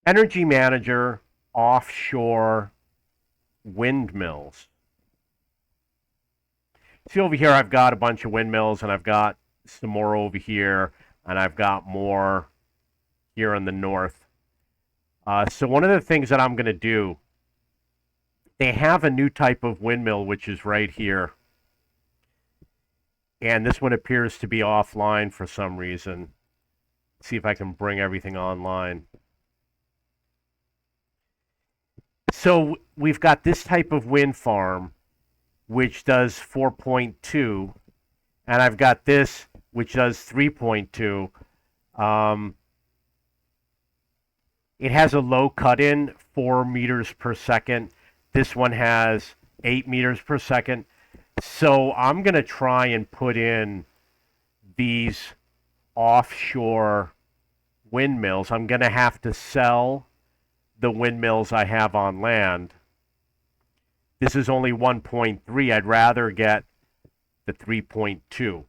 Energy manager, offshore windmills. See over here, I've got a bunch of windmills, and I've got some more over here, and I've got more here in the north. So one of the things that I'm going to do, they have a new type of windmill, which is right here. And this one appears to be offline for some reason. Let's see if I can bring everything online. So we've got this type of wind farm, which does 4.2, and I've got this, which does 3.2. Um, it has a low cut-in, 4 meters per second. This one has 8 meters per second. So I'm going to try and put in these offshore windmills. I'm going to have to sell the windmills I have on land. This is only 1.3. I'd rather get the 3.2.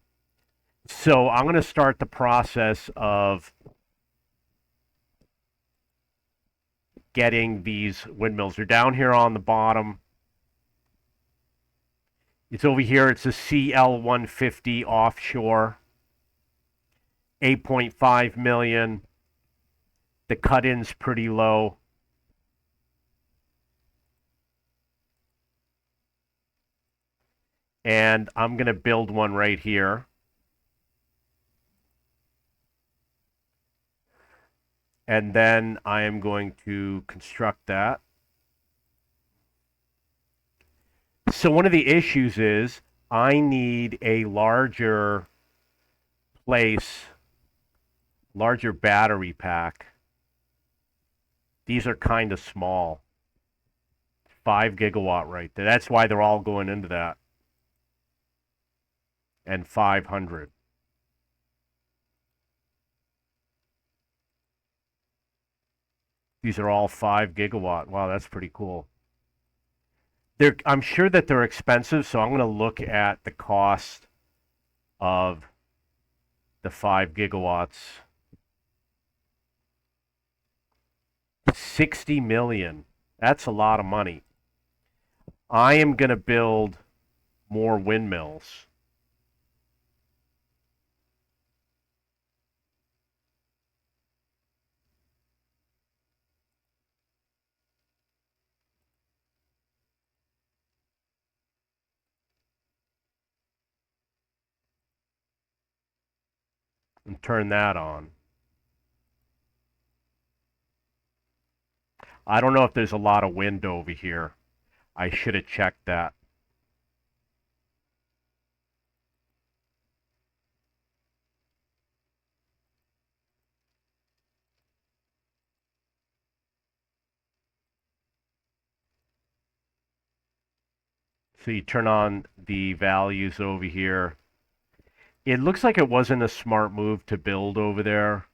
So I'm going to start the process of getting these windmills. They're down here on the bottom. It's over here. It's a CL150 offshore, 8.5 million. The cut-in's pretty low. And I'm going to build one right here. And then I am going to construct that. So one of the issues is I need a larger place, larger battery pack. These are kind of small. 5 gigawatt right there. That's why they're all going into that. And 500. These are all 5 gigawatt. Wow, that's pretty cool. I'm sure that they're expensive, so I'm going to look at the cost of the 5 gigawatts. 60 million. That's a lot of money. I am going to build more windmills. And turn that on. I don't know if there's a lot of wind over here. I should have checked that. So you turn on the values over here. It looks like it wasn't a smart move to build over there.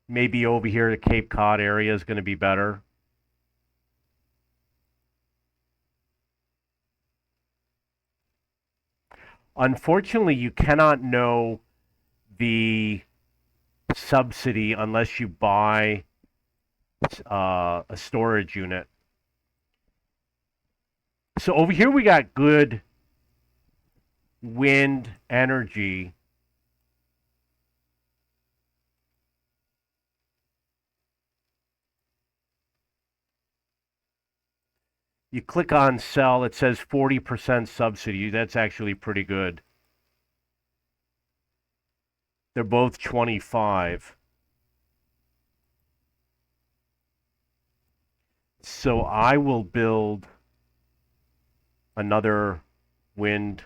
Maybe over here the Cape Cod area is going to be better. Unfortunately, you cannot know the subsidy unless you buy a storage unit. So over here we got good wind energy. You click on sell, it says 40% subsidy. That's actually pretty good. They're both 25. So I will build another wind.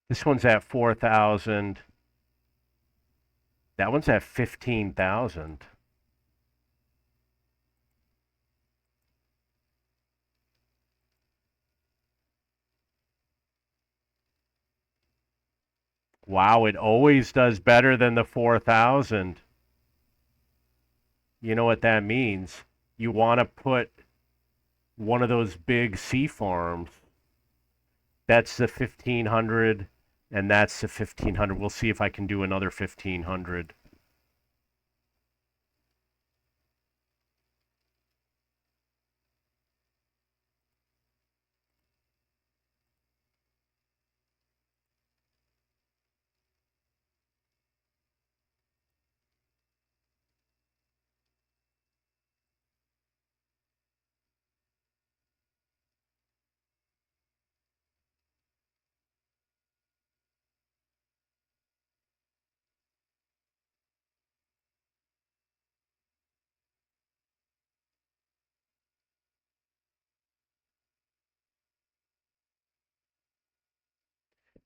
This one's at 4,000. That one's at 15,000. Wow, it always does better than the 4,000. You know what that means? You want to put one of those big sea farms. That's the 1,500, and that's the 1,500. We'll see if I can do another 1,500.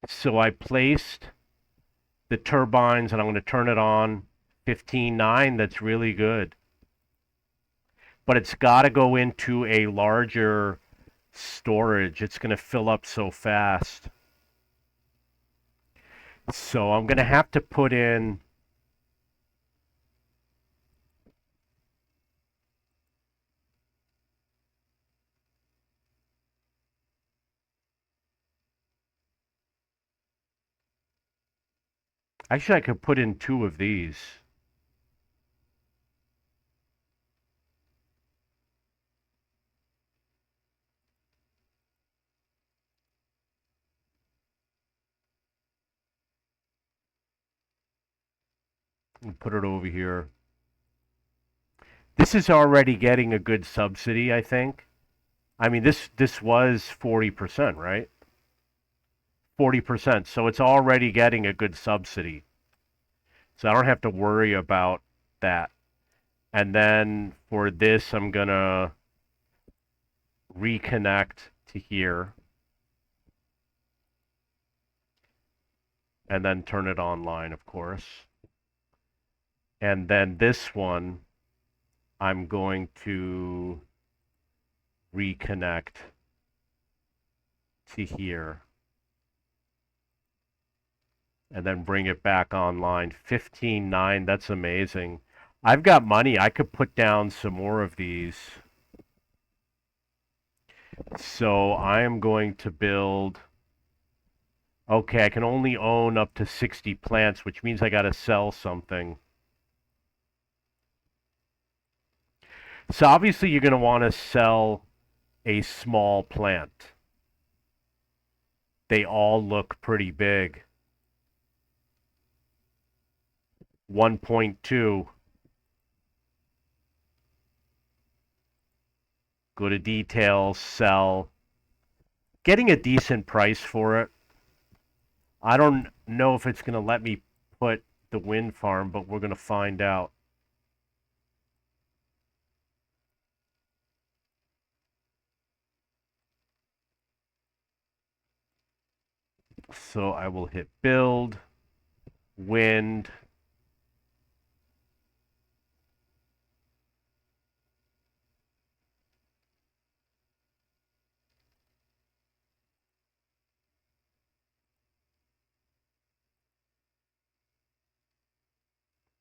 So I placed the turbines, and I'm going to turn it on 15.9. That's really good. But it's got to go into a larger storage. It's going to fill up so fast. So I'm going to have to put in. Actually, I could put in two of these. And put it over here. This is already getting a good subsidy, I think. I mean, this was 40%, right? 40%. So it's already getting a good subsidy. So I don't have to worry about that. And then for this, I'm going to reconnect to here and then turn it online, of course. And then this one, I'm going to reconnect to here and then bring it back online. 15.9, that's amazing. I've got money. I could put down some more of these. So I am going to build. Okay, I can only own up to 60 plants, which means I got to sell something. So obviously you're going to want to sell a small plant. They all look pretty big. 1.2. Go to details, sell. Getting a decent price for it. I don't know if it's going to let me put the wind farm, but we're going to find out. So I will hit build, wind.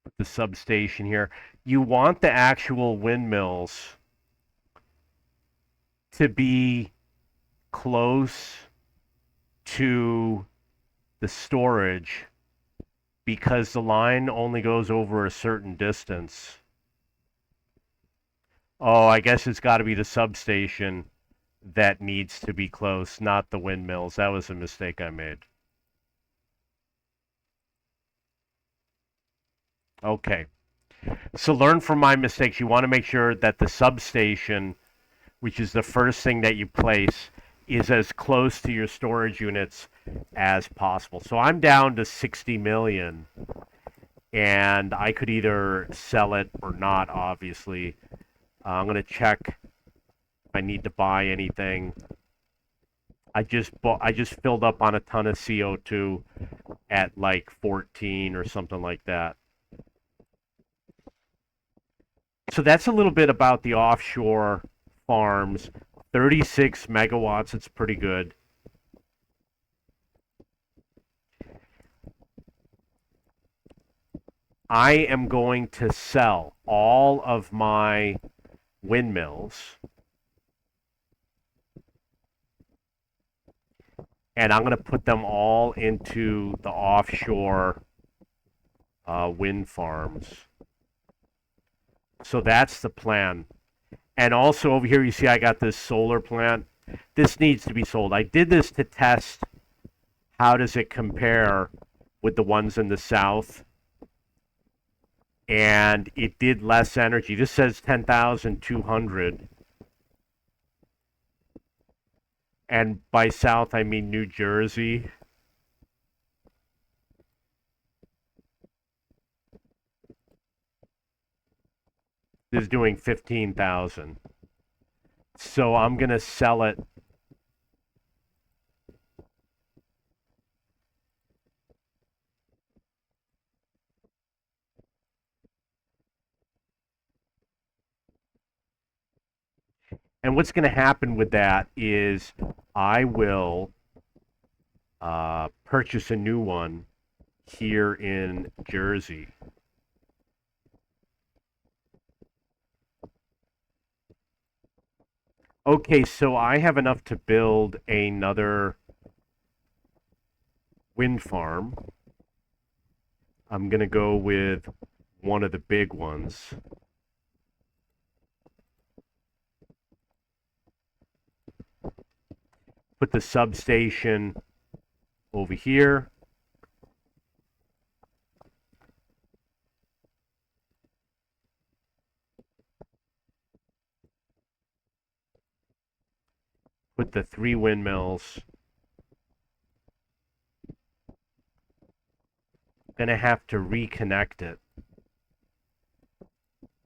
Put the substation here. You want the actual windmills to be close to the storage because the line only goes over a certain distance. Oh, I guess it's got to be the substation that needs to be close, not the windmills. That was a mistake I made. Okay. So learn from my mistakes. You want to make sure that the substation, which is the first thing that you place, is as close to your storage units as possible. So I'm down to 60 million, and I could either sell it or not, obviously. I'm going to check if I need to buy anything. I just filled up on a ton of CO2 at like 14 or something like that. So that's a little bit about the offshore farms. 36 megawatts, it's pretty good. I am going to sell all of my windmills, and I'm going to put them all into the offshore wind farms. So that's the plan. And also over here, you see I got this solar plant. This needs to be sold. I did this to test how does it compare with the ones in the south. And it did less energy. This says 10,200. And by south, I mean New Jersey. This is doing 15,000. So I'm going to sell it. And what's going to happen with that is I will purchase a new one here in Jersey. Okay, so I have enough to build another wind farm. I'm going to go with one of the big ones. Put the substation over here. Put the 3 windmills. I'm going to have to reconnect it.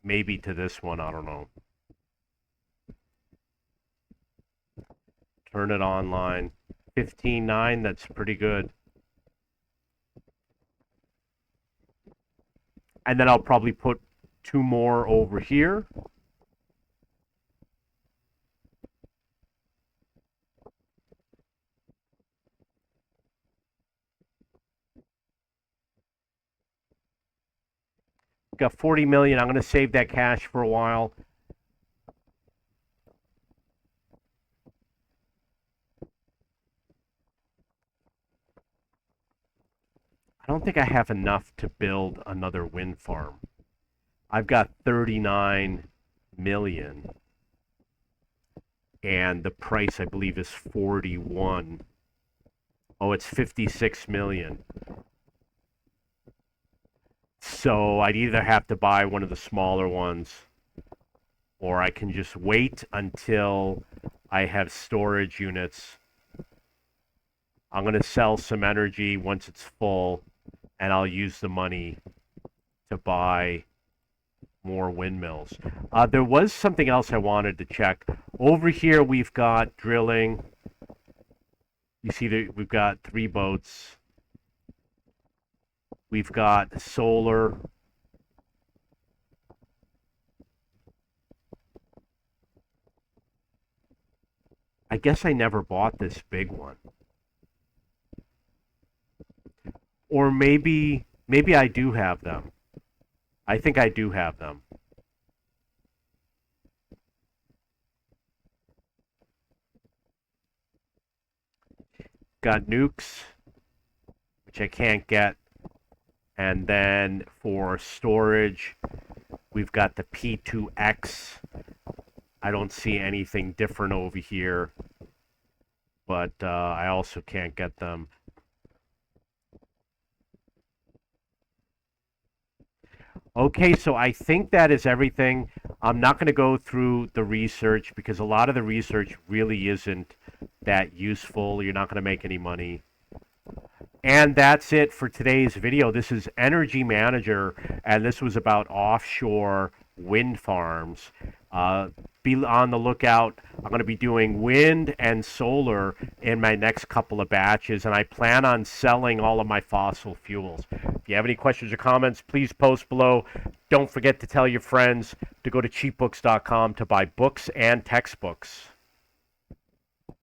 Maybe to this one, I don't know. Turn it online. 15.9, that's pretty good. And then I'll probably put 2 more over here. Got 40 million. I'm going to save that cash for a while. I don't think I have enough to build another wind farm. I've got 39 million. And the price, I believe, is 41. Oh, it's 56 million. So I'd either have to buy one of the smaller ones, or I can just wait until I have storage units. I'm going to sell some energy once it's full, and I'll use the money to buy more windmills. There was something else I wanted to check. Over here, we've got drilling. You see that we've got 3 boats. We've got solar. I guess I never bought this big one. Or maybe I do have them. I think I do have them. Got nukes, which I can't get. And then for storage, we've got the P2X. I don't see anything different over here, but I also can't get them. Okay, so I think that is everything. I'm not going to go through the research because a lot of the research really isn't that useful. You're not going to make any money. And that's it for today's video. This is Energy Manager, and this was about offshore wind farms. Be on the lookout. I'm going to be doing wind and solar in my next couple of batches, and I plan on selling all of my fossil fuels. If you have any questions or comments, please post below. Don't forget to tell your friends to go to cheapbooks.com to buy books and textbooks.